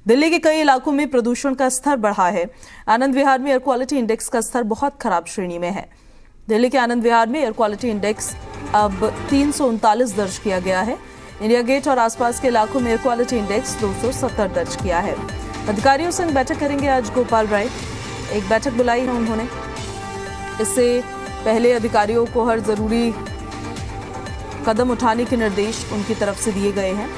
दिल्ली के कई इलाकों में प्रदूषण का स्तर बढ़ा है। आनंद विहार में एयर क्वालिटी इंडेक्स का स्तर बहुत खराब श्रेणी में है। दिल्ली के आनंद विहार में एयर क्वालिटी इंडेक्स अब 339 दर्ज किया गया है। इंडिया गेट और आसपास के इलाकों में एयर क्वालिटी इंडेक्स 270 दर्ज किया है। अधिकारियों संग बैठक करेंगे आज गोपाल राय। एक बैठक बुलाई है उन्होंने। इससे पहले अधिकारियों को हर जरूरी कदम उठाने के निर्देश उनकी तरफ से दिए गए हैं।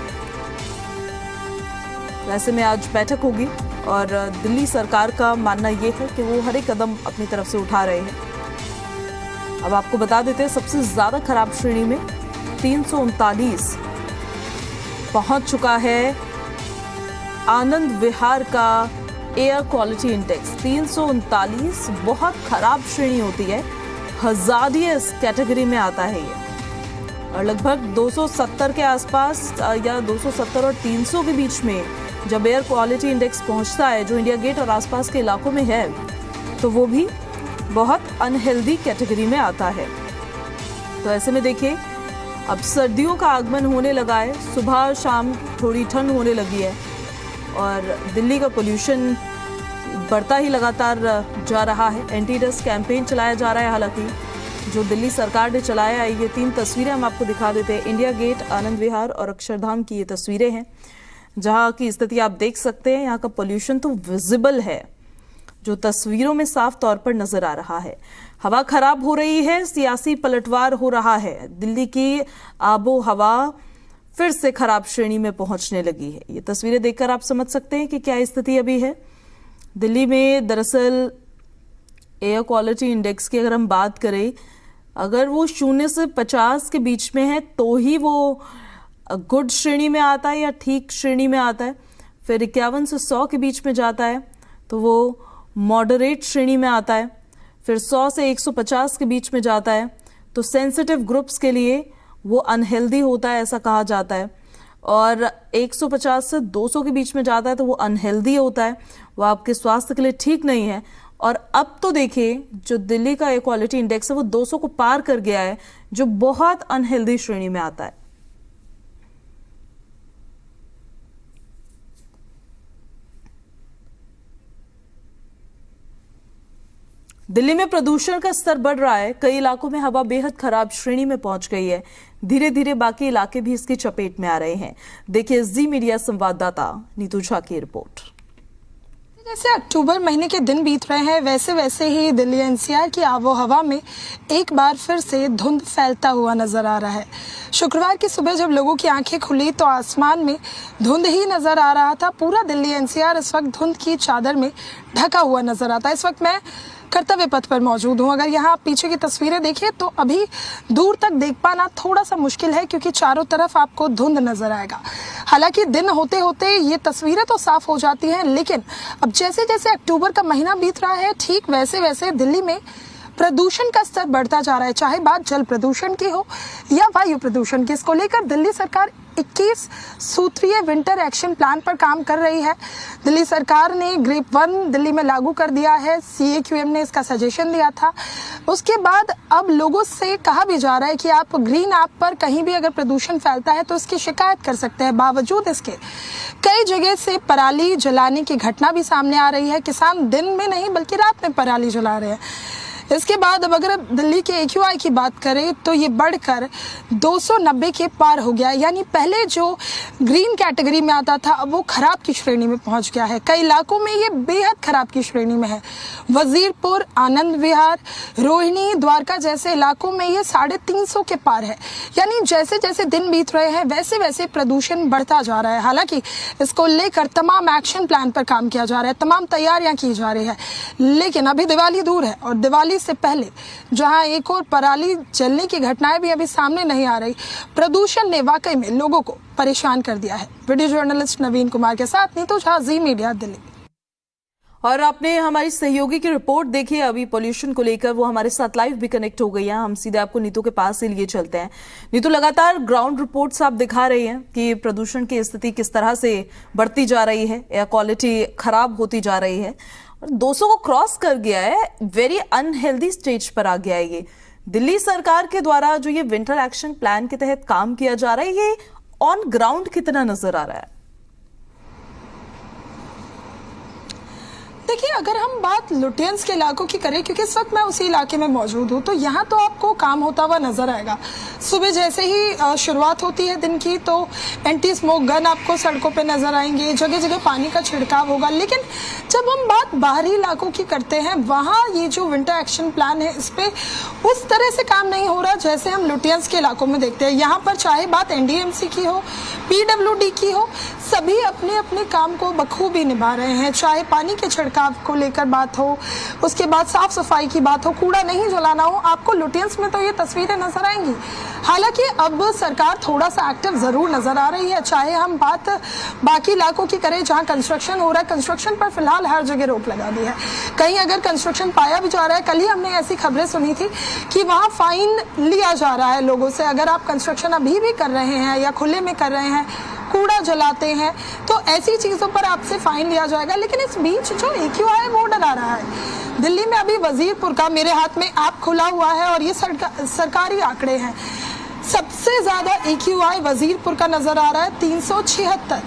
ऐसे में आज बैठक होगी और दिल्ली सरकार का मानना यह है कि वो हर एक कदम अपनी तरफ से उठा रहे हैं। अब आपको बता देते हैं, सबसे ज्यादा खराब श्रेणी में 339 पहुंच चुका है आनंद विहार का एयर क्वालिटी इंडेक्स। 339 बहुत खराब श्रेणी होती है, हजार्डियस कैटेगरी में आता है ये, और लगभग 270 के आसपास या 270 और 300 के बीच में जब एयर क्वालिटी इंडेक्स पहुंचता है, जो इंडिया गेट और आसपास के इलाकों में है, तो वो भी बहुत अनहेल्दी कैटेगरी में आता है। तो ऐसे में देखिए, अब सर्दियों का आगमन होने लगा है, सुबह शाम थोड़ी ठंड होने लगी है और दिल्ली का पोल्यूशन बढ़ता ही लगातार जा रहा है। एंटी डस्ट कैंपेन चलाया जा रहा है, हालांकि जो दिल्ली सरकार ने चलाया है। ये 3 तस्वीरें हम आपको दिखा देते हैं। इंडिया गेट, आनंद विहार और अक्षरधाम की ये तस्वीरें हैं, जहां की स्थिति आप देख सकते हैं। यहाँ का पोल्यूशन तो विजिबल है, जो तस्वीरों में साफ तौर पर नजर आ रहा है। हवा खराब हो रही है, सियासी पलटवार हो रहा है। दिल्ली की आबो हवा फिर से खराब श्रेणी में पहुंचने लगी है। ये तस्वीरें देखकर आप समझ सकते हैं कि क्या स्थिति अभी है दिल्ली में। दरअसल एयर क्वालिटी इंडेक्स की अगर हम बात करें, अगर वो 0 से 50 के बीच में है तो ही वो गुड श्रेणी में आता है या ठीक श्रेणी में आता है। फिर 51 से 100 के बीच में जाता है तो वो मॉडरेट श्रेणी में आता है। फिर 100 से 150 के बीच में जाता है तो सेंसिटिव ग्रुप्स के लिए वो अनहेल्दी होता है, ऐसा कहा जाता है। और 150 से 200 के बीच में जाता है तो वो अनहेल्दी होता है, वो आपके स्वास्थ्य के लिए ठीक नहीं है। और अब तो देखिए, जो दिल्ली का एयर क्वालिटी इंडेक्स है वो 200 को पार कर गया है, जो बहुत अनहेल्दी श्रेणी में आता है। दिल्ली में प्रदूषण का स्तर बढ़ रहा है। कई इलाकों में हवा बेहद खराब श्रेणी में पहुंच गई है। धीरे धीरे बाकी इलाके भी इसकी चपेट में आ रहे हैं। देखिए जी मीडिया संवाददाता नीतू झा की रिपोर्ट। जैसे अक्टूबर महीने के दिन बीत रहे हैं, वैसे वैसे ही दिल्ली एनसीआर की आबो हवा में एक बार फिर से धुंध फैलता हुआ नजर आ रहा है। शुक्रवार की सुबह जब लोगों की आंखें खुली तो आसमान में धुंध ही नजर आ रहा था। पूरा दिल्ली एनसीआर इस वक्त धुंध की चादर में ढका हुआ नजर आता है। इस वक्त मैं कर्तव्य पथ पर मौजूद हूँ। अगर यहाँ आप पीछे की तस्वीरें देखिए तो अभी दूर तक देख पाना थोड़ा सा मुश्किल है, क्योंकि चारों तरफ आपको धुंध नजर आएगा। हालांकि दिन होते होते ये तस्वीरें तो साफ हो जाती हैं, लेकिन अब जैसे जैसे अक्टूबर का महीना बीत रहा है, ठीक वैसे वैसे दिल्ली में प्रदूषण का स्तर बढ़ता जा रहा है। चाहे बात जल प्रदूषण की हो या वायु प्रदूषण की, इसको लेकर दिल्ली सरकार 21 सूत्रीय विंटर एक्शन प्लान पर काम कर रही है। दिल्ली सरकार ने ग्रेप 1 दिल्ली में लागू कर दिया है। CAQM ने इसका सजेशन दिया था। उसके बाद अब लोगों से कहा भी जा रहा है कि आप ग्रीन ऐप पर कहीं भी अगर प्रदूषण फैलता है तो इसकी शिकायत कर सकते हैं। बावजूद इसके कई जगह से पराली जलाने की घटना भी सामने आ रही है। किसान दिन में नहीं बल्कि रात में पराली जला रहे हैं। इसके बाद अब अगर दिल्ली के AQI की बात करें तो ये बढ़कर 290 के पार हो गया। यानी पहले जो ग्रीन कैटेगरी में आता था, अब वो खराब की श्रेणी में पहुंच गया है। कई इलाकों में ये बेहद खराब की श्रेणी में है। वजीरपुर, आनंद विहार, रोहिणी, द्वारका जैसे इलाकों में ये 350 के पार है। यानी जैसे जैसे दिन बीत रहे हैं वैसे वैसे प्रदूषण बढ़ता जा रहा है। हालांकि इसको लेकर तमाम एक्शन प्लान पर काम किया जा रहा है, तमाम तैयारियां की जा रही है, लेकिन अभी दिवाली दूर है और दिवाली से पहले जहां एक और पराली जलने की घटनाएं भी अभी सामने नहीं आ रही, प्रदूषण ने वाकई में लोगों को परेशान कर दिया है। वीडियो जर्नलिस्ट नवीन कुमार के साथ नीतू झा, जी मीडिया, दिल्ली। और आपने हमारी सहयोगी की रिपोर्ट देखी अभी पोल्यूशन को लेकर, वो हमारे साथ लाइव भी कनेक्ट हो गई है। हम सीधे आपको नीतू के पास से लिए चलते हैं। नीतू, लगातार ग्राउंड रिपोर्ट्स आप दिखा रही हैं कि प्रदूषण की स्थिति किस तरह से बढ़ती जा रही है, एयर क्वालिटी खराब होती जा रही है और 200 को क्रॉस कर गया है, वेरी अनहेल्दी स्टेज पर आ गया है। ये दिल्ली सरकार के द्वारा जो ये विंटर एक्शन प्लान के तहत काम किया जा रहा है, ये ऑन ग्राउंड कितना नजर आ रहा है? देखिए, अगर हम बात लुटियंस के इलाकों की करें, क्योंकि इस वक्त मैं उसी इलाके में मौजूद हूँ, तो यहाँ तो आपको काम होता हुआ नजर आएगा। सुबह जैसे ही शुरुआत होती है दिन की तो एंटी स्मोक गन आपको सड़कों पे नजर आएंगे, जगह जगह पानी का छिड़काव होगा। लेकिन जब हम बात बाहरी इलाकों की करते हैं, वहाँ ये जो विंटर एक्शन प्लान है, इस पे उस तरह से काम नहीं हो रहा जैसे हम लुटियंस के इलाकों में देखते हैं। यहाँ पर चाहे बात एनडीएमसी की हो, पीडब्ल्यूडी की हो, सभी अपने अपने काम को बखूबी निभा रहे हैं। चाहे पानी के छिड़काव को लेकर बात हो, उसके बाद साफ सफाई की बात हो, कूड़ा नहीं जलाना हो, आपको लुटियंस में तो ये तस्वीरें नजर आएंगी। हालांकि अब सरकार थोड़ा सा एक्टिव जरूर नजर आ रही है। चाहे हम बात बाकी इलाकों की करें जहां कंस्ट्रक्शन हो रहा है, कंस्ट्रक्शन पर फिलहाल हर जगह रोक लगा दी है। कहीं अगर कंस्ट्रक्शन पाया भी जा रहा है, कल ही हमने ऐसी खबरें सुनी थी कि वहां फाइन लिया जा रहा है लोगों से, अगर आप कंस्ट्रक्शन अभी भी कर रहे हैं या खुले में कर रहे हैं, कूड़ा जलाते हैं, तो ऐसी चीजों पर आपसे फाइन लिया जाएगा। लेकिन इस बीच जो AQI है वो डरा रहा है। दिल्ली में अभी वजीरपुर का, मेरे हाथ में ऐप खुला हुआ है और ये सरकारी आंकड़े हैं, सबसे ज्यादा AQI वजीरपुर का नजर आ रहा है 376,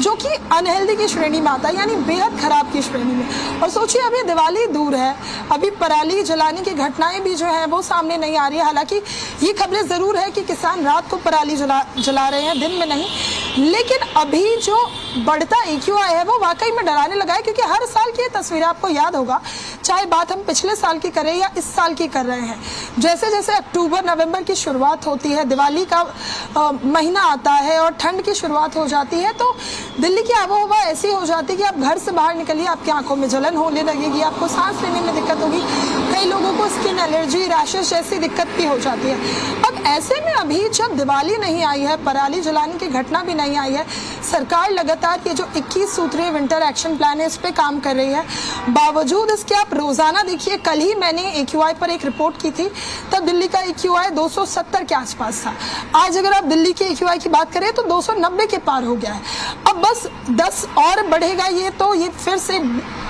जो कि अनहेल्दी की श्रेणी में आता है, यानी बेहद खराब की श्रेणी में। और सोचिए, अभी दिवाली दूर है, अभी पराली जलाने की घटनाएं भी जो है वो सामने नहीं आ रही है। हालांकि ये खबरें जरूर है कि किसान रात को पराली जला रहे हैं, दिन में नहीं। लेकिन अभी जो बढ़ता AQI है वो वाकई में डराने लगा है, क्योंकि हर साल की ये तस्वीर आपको याद होगा, चाहे बात हम पिछले साल की करें या इस साल की कर रहे हैं। जैसे जैसे अक्टूबर नवंबर की शुरुआत होती है, दिवाली का महीना आता है और ठंड की शुरुआत हो जाती है, तो दिल्ली की आबोहवा ऐसी हो जाती है कि आप घर से बाहर निकलिए, आपकी आंखों में जलन होने लगेगी, आपको सांस लेने में दिक्कत होगी, कई लोगों को स्किन एलर्जी, रैशेस जैसी दिक्कत भी हो जाती है। अब ऐसे में अभी जब दिवाली नहीं आई है, पराली जलाने की घटना भी नहीं आई है, सरकार लगातार ये जो 21 सूत्रीय विंटर एक्शन प्लान है इस पे काम कर रही है। बावजूद इसके आप रोजाना देखिए, कल ही मैंने AQI पर एक रिपोर्ट की थी, तब दिल्ली का AQI 270 के आसपास था। आज अगर आप दिल्ली के AQI की बात करें तो 290 के पार हो गया है। अब बस 10 और बढ़ेगा ये, तो ये फिर से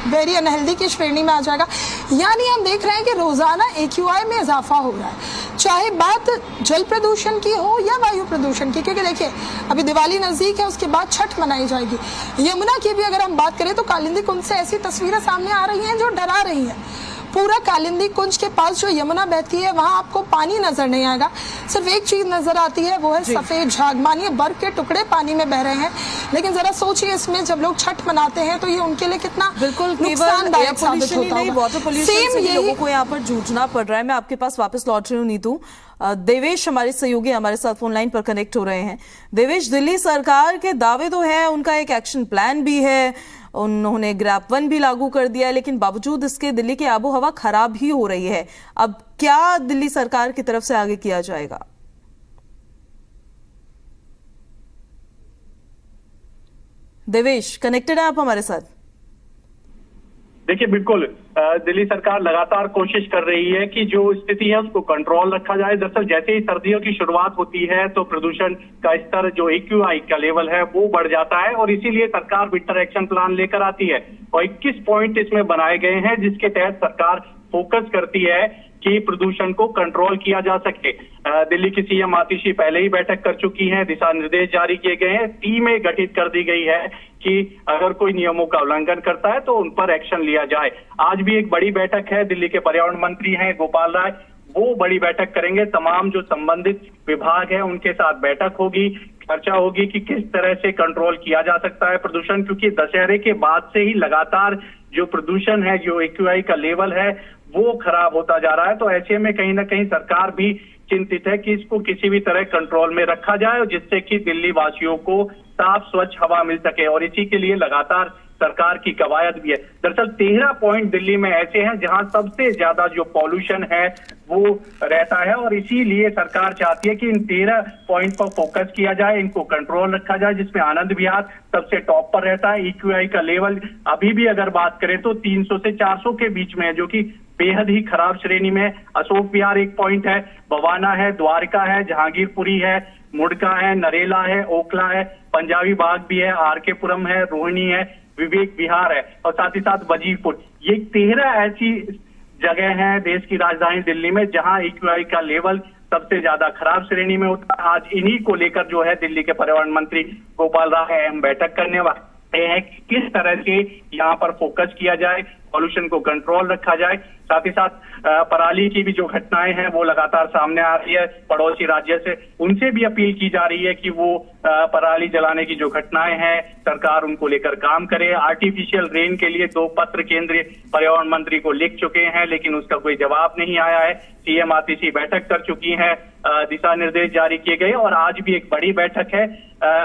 वेरी अनहेल्दी की श्रेणी में आ जाएगा। यानी हम देख रहे हैं कि रोजाना AQI में इजाफा हो रहा है, चाहे बात जल प्रदूषण की हो या वायु प्रदूषण की। क्योंकि देखिए, अभी दिवाली नजदीक है, उसके बाद छठ मनाई जाएगी। यमुना की भी अगर हम बात करें तो कालिंदी कुंज से ऐसी तस्वीरें सामने आ रही हैं जो डरा रही हैं। पूरा कालिंदी कुंज के पास जो यमुना बहती है, वहां आपको पानी नजर नहीं आएगा, सिर्फ एक चीज नजर आती है, वो है सफेद झाग। मानिए बर्फ के टुकड़े पानी में बह रहे हैं, लेकिन जरा सोचिए, इसमें जब लोग छठ मनाते हैं तो ये उनके लिए कितना नुकसानदायक साबित होता होगा। वाटर पोल्यूशन से लोगों को यहाँ पर जूझना पड़ रहा है। मैं आपके पास वापस लौट रही हूँ नीतू। देवेश हमारे सहयोगी हमारे साथ फोन लाइन पर कनेक्ट हो रहे हैं। देवेश, दिल्ली सरकार के दावे तो है, उनका एक एक्शन प्लान भी है, उन्होंने ग्रैप 1 भी लागू कर दिया है, लेकिन बावजूद इसके दिल्ली की आबोहवा खराब ही हो रही है। अब क्या दिल्ली सरकार की तरफ से आगे किया जाएगा? देवेश, कनेक्टेड है आप हमारे साथ? देखिए, बिल्कुल दिल्ली सरकार लगातार कोशिश कर रही है कि जो स्थिति है उसको कंट्रोल रखा जाए। दरअसल जैसे ही सर्दियों की शुरुआत होती है तो प्रदूषण का स्तर, जो AQI का लेवल है, वो बढ़ जाता है और इसीलिए सरकार विंटर एक्शन प्लान लेकर आती है और 21 पॉइंट इसमें बनाए गए हैं, जिसके तहत सरकार फोकस करती है कि प्रदूषण को कंट्रोल किया जा सके। दिल्ली की CM आतिशी पहले ही बैठक कर चुकी हैं, दिशा निर्देश जारी किए गए हैं, टीमें गठित कर दी गई है कि अगर कोई नियमों का उल्लंघन करता है तो उन पर एक्शन लिया जाए। आज भी एक बड़ी बैठक है, दिल्ली के पर्यावरण मंत्री हैं गोपाल राय, वो बड़ी बैठक करेंगे। तमाम जो संबंधित विभाग है उनके साथ बैठक होगी, चर्चा होगी कि किस तरह से कंट्रोल किया जा सकता है प्रदूषण, क्योंकि दशहरे के बाद से ही लगातार जो प्रदूषण है, जो AQI का लेवल है, वो खराब होता जा रहा है। तो ऐसे में कहीं ना कहीं सरकार भी चिंतित है कि इसको किसी भी तरह कंट्रोल में रखा जाए, जिससे कि दिल्ली वासियों को साफ स्वच्छ हवा मिल सके, और इसी के लिए लगातार सरकार की कवायद भी है। दरअसल 13 पॉइंट दिल्ली में ऐसे हैं जहां सबसे ज्यादा जो पॉल्यूशन है वो रहता है, और इसीलिए सरकार चाहती है कि इन 13 पॉइंट पर फोकस किया जाए, इनको कंट्रोल रखा जाए, जिसमें आनंद विहार सबसे टॉप पर रहता है। AQI का लेवल अभी भी अगर बात करें तो 300 से 400 के बीच में है, जो कि बेहद ही खराब श्रेणी में। अशोक विहार 1 पॉइंट है, बवाना है, द्वारका है, जहांगीरपुरी है, मुड़का है, नरेला है, ओखला है, पंजाबी बाग भी है, RK पुरम है, रोहिणी है, विवेक विहार है, और साथ ही साथ वजीरपुर। ये 13 ऐसी जगह हैं देश की राजधानी दिल्ली में जहां AQI का लेवल सबसे ज्यादा खराब श्रेणी में होता है। आज इन्हीं को लेकर जो है दिल्ली के पर्यावरण मंत्री गोपाल राय अहम बैठक करने है कि किस तरह से यहाँ पर फोकस किया जाए, पॉल्यूशन को कंट्रोल रखा जाए। साथ ही साथ पराली की भी जो घटनाएं हैं वो लगातार सामने आ रही है। पड़ोसी राज्य से उनसे भी अपील की जा रही है कि वो पराली जलाने की जो घटनाएं हैं सरकार उनको लेकर काम करे। आर्टिफिशियल रेन के लिए 2 पत्र केंद्रीय पर्यावरण मंत्री को लिख चुके हैं, लेकिन उसका कोई जवाब नहीं आया है। सीएम आरटीसी बैठक कर चुकी है, दिशा निर्देश जारी किए गए और आज भी एक बड़ी बैठक है।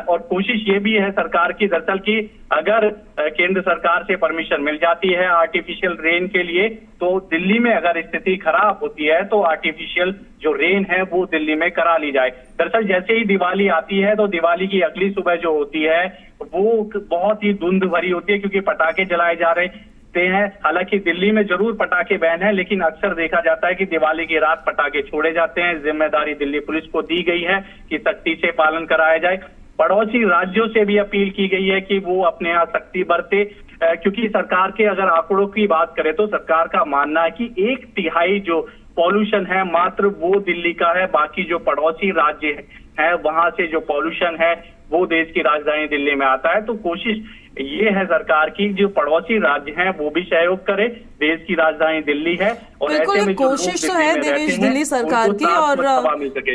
और कोशिश ये भी है सरकार की दरअसल की अगर केंद्र सरकार से परमिशन मिल जाती है आर्टिफिशियल रेन के लिए, तो दिल्ली में अगर स्थिति खराब होती है तो आर्टिफिशियल जो रेन है वो दिल्ली में करा ली जाए। दरअसल जैसे ही दिवाली आती है तो दिवाली की अगली सुबह जो होती है वो बहुत ही धुंध भरी होती है, क्योंकि पटाखे जलाए जा रहे हैं। हालांकि दिल्ली में जरूर पटाखे बैन है, लेकिन अक्सर देखा जाता है कि दिवाली की रात पटाखे छोड़े जाते हैं। जिम्मेदारी दिल्ली पुलिस को दी गई है कि सख्ती से पालन कराया जाए। पड़ोसी राज्यों से भी अपील की गई है कि वो अपने यहाँ सख्ती बरते, क्योंकि सरकार के अगर आंकड़ों की बात करें तो सरकार का मानना है कि 1/3 जो पॉल्यूशन है मात्र वो दिल्ली का है। बाकी जो पड़ोसी राज्य है वहां से जो पॉल्यूशन है वो देश की राजधानी दिल्ली में आता है। तो कोशिश ये है सरकार की जो पड़ोसी राज्य हैं वो भी सहयोग करे, देश की राजधानी दिल्ली है और बिल्कुल ऐसे में कोशिश तो है देवेश दिल्ली सरकार की और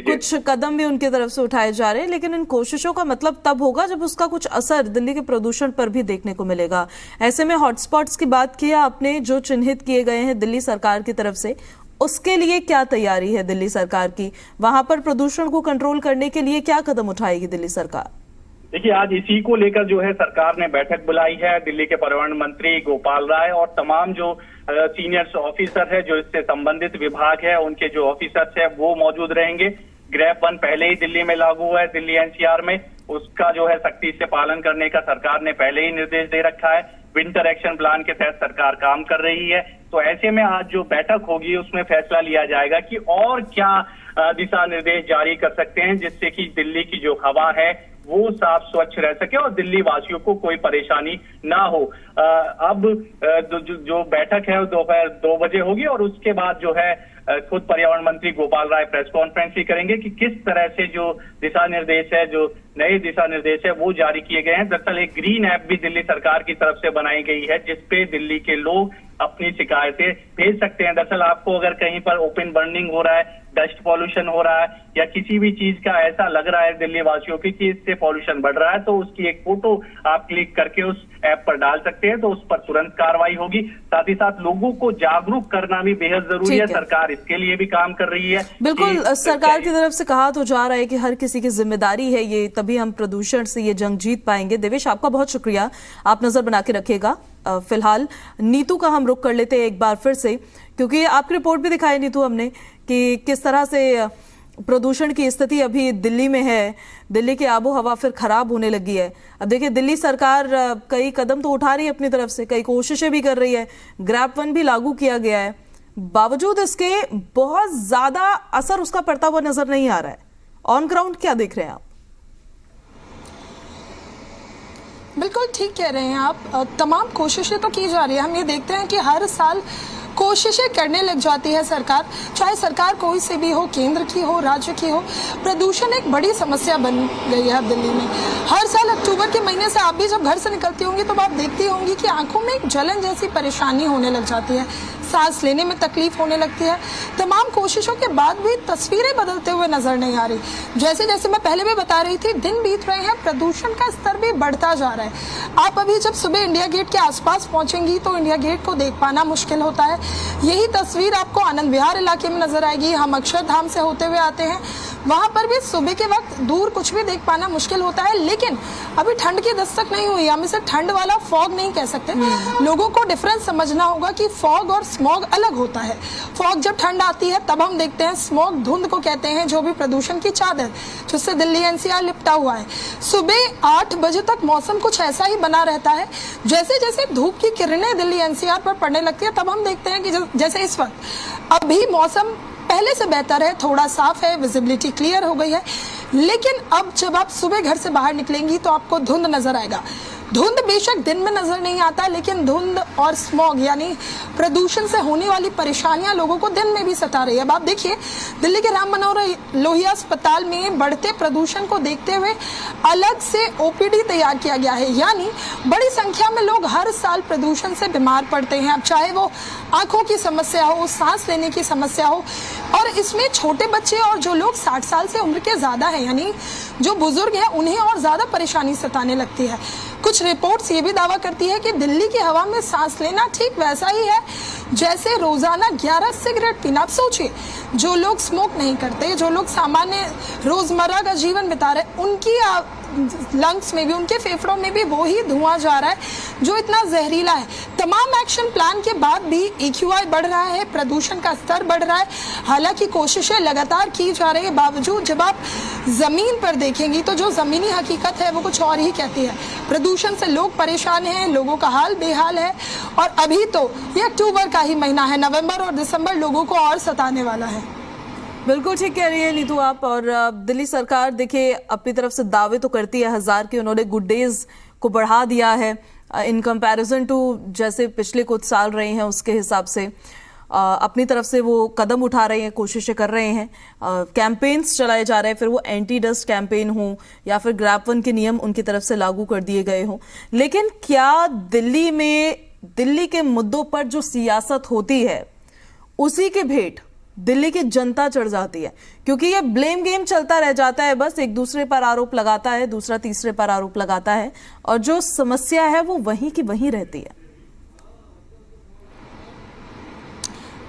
कुछ कदम भी उनकी तरफ से उठाए जा रहे हैं, लेकिन इन कोशिशों का मतलब तब होगा जब उसका कुछ असर दिल्ली के प्रदूषण पर भी देखने को मिलेगा। ऐसे में हॉटस्पॉट्स की बात की आपने जो चिन्हित किए गए हैं दिल्ली सरकार की तरफ से, उसके लिए क्या तैयारी है दिल्ली सरकार की? वहां पर प्रदूषण को कंट्रोल करने के लिए क्या कदम उठाएगी दिल्ली सरकार? देखिए, आज इसी को लेकर जो है सरकार ने बैठक बुलाई है। दिल्ली के पर्यावरण मंत्री गोपाल राय और तमाम जो सीनियर ऑफिसर है जो इससे संबंधित विभाग है उनके जो ऑफिसर्स है वो मौजूद रहेंगे। ग्रैब 1 पहले ही दिल्ली में लागू हुआ है, दिल्ली एनसीआर में, उसका जो है सख्ती से पालन करने का सरकार ने पहले ही निर्देश दे रखा है। विंटर एक्शन प्लान के तहत सरकार काम कर रही है। तो ऐसे में आज जो बैठक होगी उसमें फैसला लिया जाएगा कि और क्या दिशा निर्देश जारी कर सकते हैं जिससे कि दिल्ली की जो हवा है वो साफ स्वच्छ रह सके और दिल्ली वासियों को कोई परेशानी ना हो। अब जो बैठक है वो दोपहर 2 बजे होगी और उसके बाद जो है खुद पर्यावरण मंत्री गोपाल राय प्रेस कॉन्फ्रेंस भी करेंगे कि किस तरह से जो दिशा निर्देश है, जो नए दिशा निर्देश है वो जारी किए गए हैं। दरअसल एक ग्रीन ऐप भी दिल्ली सरकार की तरफ से बनाई गई है जिसपे दिल्ली के लोग अपनी शिकायतें भेज सकते हैं। दरअसल आपको अगर कहीं पर ओपन बर्निंग हो रहा है, डस्ट पॉल्यूशन हो रहा है या किसी भी चीज का ऐसा लग रहा है दिल्ली वासियों की कि इससे पॉल्यूशन बढ़ रहा है, तो उसकी एक फोटो आप क्लिक करके उस ऐप पर डाल सकते हैं, तो उस पर तुरंत कार्रवाई होगी। साथ ही साथ लोगों को जागरूक करना भी बेहद जरूरी है। सरकार इसके लिए भी काम कर रही है। बिल्कुल, सरकार की तरफ से कहा तो जा रहा है कि हर किसी की जिम्मेदारी है ये, तभी हम प्रदूषण से ये जंग जीत पाएंगे। देवेश, आपका बहुत शुक्रिया, आप नजर बना के रखिएगा। फिलहाल नीतू का हम रुख कर लेते हैं एक बार फिर से, क्योंकि आपकी रिपोर्ट भी दिखाई नीतू हमने कि किस तरह से प्रदूषण की स्थिति अभी दिल्ली में है। दिल्ली की आबो हवा फिर खराब होने लगी है। अब देखिए, दिल्ली सरकार कई कदम तो उठा रही है अपनी तरफ से, कई कोशिशें भी कर रही है, ग्रैब 1 भी लागू किया गया है, बावजूद इसके बहुत ज्यादा असर उसका पड़ता हुआ नजर नहीं आ रहा है। ऑन ग्राउंड क्या देख रहे हैं आप? बिल्कुल ठीक कह रहे हैं आप, तमाम कोशिशें तो की जा रही है। हम ये देखते हैं कि हर साल कोशिशें करने लग जाती है सरकार, चाहे सरकार कोई से भी हो, केंद्र की हो, राज्य की हो। प्रदूषण एक बड़ी समस्या बन गई है अब दिल्ली में। हर साल अक्टूबर के महीने से आप भी जब घर से निकलती होंगी तो आप देखती होंगी कि आंखों में एक जलन जैसी परेशानी होने लग जाती है, सांस लेने में तकलीफ होने लगती है। तमाम कोशिशों के बाद भी तस्वीरें बदलते हुए नजर नहीं आ रही। जैसे जैसे मैं पहले भी बता रही थी, दिन बीत रहे हैं, प्रदूषण का स्तर भी बढ़ता जा रहा है। आप अभी जब सुबह इंडिया गेट के आसपास पहुंचेंगी तो इंडिया गेट को देख पाना मुश्किल होता है। यही तस्वीर आपको आनंद विहार इलाके में नजर आएगी। हम अक्षरधाम से होते हुए आते हैं, वहां पर भी सुबह के वक्त दूर कुछ भी देख पाना मुश्किल होता है। लेकिन अभी ठंड की दस्तक नहीं हुई, हम इसे ठंड वाला फॉग नहीं कह सकते। लोगों को डिफरेंस समझना होगा कि फॉग और स्मॉग अलग होता है। फॉग जब ठंड आती है तब हम देखते हैं, स्मॉग धुंध को कहते हैं, जो भी प्रदूषण की चादर जिससे दिल्ली एनसीआर लिपटा हुआ है। सुबह 8 बजे तक मौसम कुछ ऐसा ही बना रहता है। जैसे जैसे धूप की किरणें दिल्ली एनसीआर पर पड़ने लगती है तब हम देखते हैं कि जैसे इस वक्त अभी मौसम पहले से बेहतर है, थोड़ा साफ है, विजिबिलिटी क्लियर हो गई है। लेकिन अब जब आप सुबह घर से बाहर निकलेंगी तो आपको धुंध नजर आएगा। धुंध बेशक दिन में नजर नहीं आता, लेकिन धुंध और स्मॉग यानी प्रदूषण से होने वाली परेशानियां लोगों को दिन में भी सता रही है। अब आप देखिए, दिल्ली के राम मनोहर लोहिया अस्पताल में बढ़ते प्रदूषण को देखते हुए अलग से ओपीडी तैयार किया गया है, यानी बड़ी संख्या में लोग हर साल प्रदूषण से बीमार पड़ते हैं। अब चाहे वो आंखों की समस्या हो, सांस लेने की समस्या हो, और इसमें छोटे बच्चे और जो लोग 60 साल से उम्र के ज्यादा हैं, यानी जो बुजुर्ग हैं, उन्हें और ज्यादा परेशानी सताने लगती है। कुछ रिपोर्ट्स ये भी दावा करती है कि दिल्ली की हवा में सांस लेना ठीक वैसा ही है जैसे रोजाना 11 सिगरेट पीना। आप सोचिए, जो लोग स्मोक नहीं करते, जो लोग सामान्य रोजमर्रा का जीवन बिता रहे, उनकी लंग्स में भी, उनके फेफड़ों में भी वो ही धुआं जा रहा है जो इतना जहरीला है। तमाम एक्शन प्लान के बाद भी AQI बढ़ रहा है, प्रदूषण का स्तर बढ़ रहा है। हालांकि कोशिशें लगातार की जा रही है, बावजूद जब आप जमीन पर देखेंगी तो जो जमीनी हकीकत है वो कुछ और ही कहती है। प्रदूषण से लोग परेशान हैं, लोगों का हाल बेहाल है, और अभी तो ये अक्टूबर का ही महीना है, नवंबर और दिसंबर लोगों को और सताने वाला है। बिल्कुल ठीक कह रही है नीतू आप। और दिल्ली सरकार देखिए अपनी तरफ से दावे तो करती है 1000 के, उन्होंने गुड डेज को बढ़ा दिया है इन कंपैरिजन टू जैसे पिछले कुछ साल रहे हैं, उसके हिसाब से अपनी तरफ से वो कदम उठा रहे हैं, कोशिशें कर रहे हैं, कैंपेन्स चलाए जा रहे हैं, फिर वो एंटी डस्ट कैंपेन हो या फिर ग्रैप 1 के नियम उनकी तरफ से लागू कर दिए गए हों। लेकिन क्या दिल्ली में, दिल्ली के मुद्दों पर जो सियासत होती है उसी के भेंट दिल्ली की जनता चढ़ जाती है? क्योंकि ये ब्लेम गेम चलता रह जाता है, बस एक दूसरे पर आरोप लगाता है, दूसरा तीसरे पर आरोप लगाता है, और जो समस्या है वो वहीं की वहीं रहती है।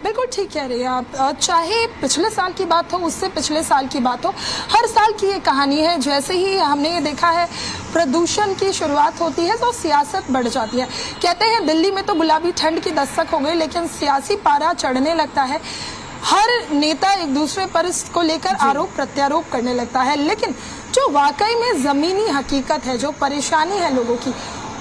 बिल्कुल ठीक कह रही है आप। चाहे पिछले साल की बात हो, उससे पिछले साल की बात हो, हर साल की ये कहानी है। जैसे ही हमने ये देखा है प्रदूषण की शुरुआत होती है तो सियासत बढ़ जाती है। कहते हैं दिल्ली में तो गुलाबी ठंड की दस्तक हो गई, लेकिन सियासी पारा चढ़ने लगता है। हर नेता एक दूसरे पर इसको लेकर आरोप प्रत्यारोप करने लगता है, लेकिन जो वाकई में जमीनी हकीकत है, जो परेशानी है लोगों की,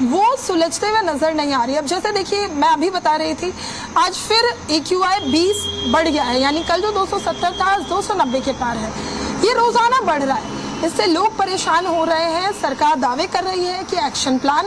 वो सुलझते हुए नजर नहीं आ रही। अब जैसे देखिए, मैं अभी बता रही थी, आज फिर AQI 20 बढ़ गया है, यानी कल जो 270 था आज 290 के पार है। ये रोजाना बढ़ रहा है, इससे लोग परेशान हो रहे हैं। सरकार दावे कर रही है कि एक्शन प्लान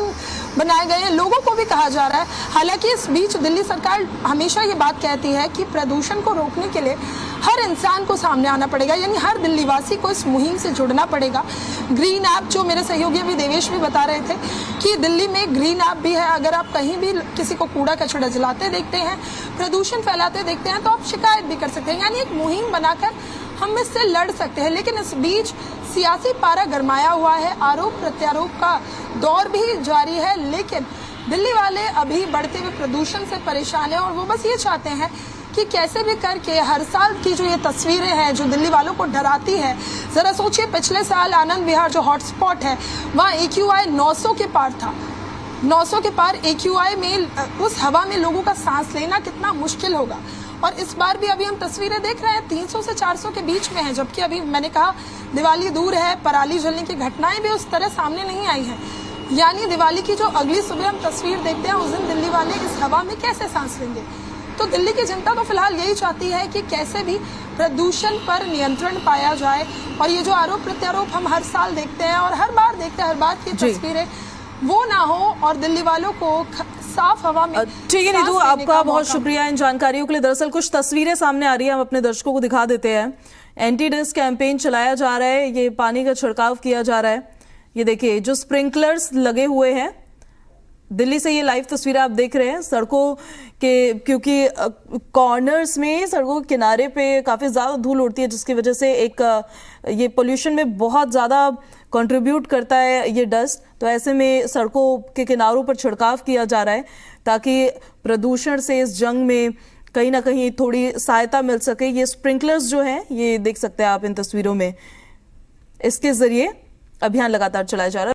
बनाए गए हैं, लोगों को भी कहा जा रहा है। हालांकि इस बीच दिल्ली सरकार हमेशा ये बात कहती है कि प्रदूषण को रोकने के लिए हर इंसान को सामने आना पड़ेगा, यानी हर दिल्ली वासी को इस मुहिम से जुड़ना पड़ेगा। ग्रीन ऐप, जो मेरे सहयोगी अभी देवेश भी बता रहे थे कि दिल्ली में ग्रीन ऐप भी है। अगर आप कहीं भी किसी को कूड़ा कचरा जलाते देखते हैं, प्रदूषण फैलाते देखते हैं, तो आप शिकायत भी कर सकते हैं, यानी एक मुहिम बनाकर हम इससे लड़ सकते हैं। लेकिन इस बीच सियासी पारा गरमाया हुआ है, आरोप प्रत्यारोप का दौर भी जारी है, लेकिन दिल्ली वाले अभी बढ़ते हुए प्रदूषण से परेशान है, और वो बस ये चाहते हैं कि कैसे भी करके हर साल की जो ये तस्वीरें हैं जो दिल्ली वालों को डराती है। जरा सोचिए, पिछले साल आनंद विहार जो हॉटस्पॉट है, वहाँ AQI 900 के पार था। 900 के पार AQI में उस हवा में लोगों का सांस लेना कितना मुश्किल होगा। और इस बार भी अभी हम तस्वीरें देख रहे हैं 300 से 400 के बीच में है, जबकि अभी मैंने कहा दिवाली दूर है, पराली जलने की घटनाएं भी उस तरह सामने नहीं आई हैं। यानी दिवाली की जो अगली सुबह हम तस्वीर देखते हैं, उस दिन दिल्ली वाले इस हवा में कैसे सांस लेंगे? तो दिल्ली की जनता तो फिलहाल यही चाहती है कि कैसे भी प्रदूषण पर नियंत्रण पाया जाए। और ये जो आरोप प्रत्यारोप हम हर साल देखते हैं और हर बार देखते हैं, हर बार की तस्वीरें वो ना हो और दिल्ली वालों को साफ हवा में। ठीक है नीतू, आपका बहुत शुक्रिया इन जानकारियों के लिए। दरअसल कुछ तस्वीरें सामने आ रही है, हम अपने दर्शकों को दिखा देते हैं। एंटी डस्ट कैंपेन चलाया जा रहा है, ये पानी का छिड़काव किया जा रहा है। ये देखिए जो स्प्रिंकलर्स लगे हुए हैं, दिल्ली से ये लाइव तस्वीरें आप देख रहे हैं सड़कों के, क्योंकि कॉर्नर्स में, सड़कों के किनारे पे काफी ज्यादा धूल उड़ती है, जिसकी वजह से एक ये पोल्यूशन में बहुत ज्यादा कंट्रीब्यूट करता है ये डस्ट। तो ऐसे में सड़कों के किनारों पर छिड़काव किया जा रहा है ताकि प्रदूषण से इस जंग में कहीं ना कहीं थोड़ी सहायता मिल सके। ये स्प्रिंकलर्स जो हैं, ये देख सकते हैं आप इन तस्वीरों में, इसके जरिए अभियान लगातार चलाया जा रहा है।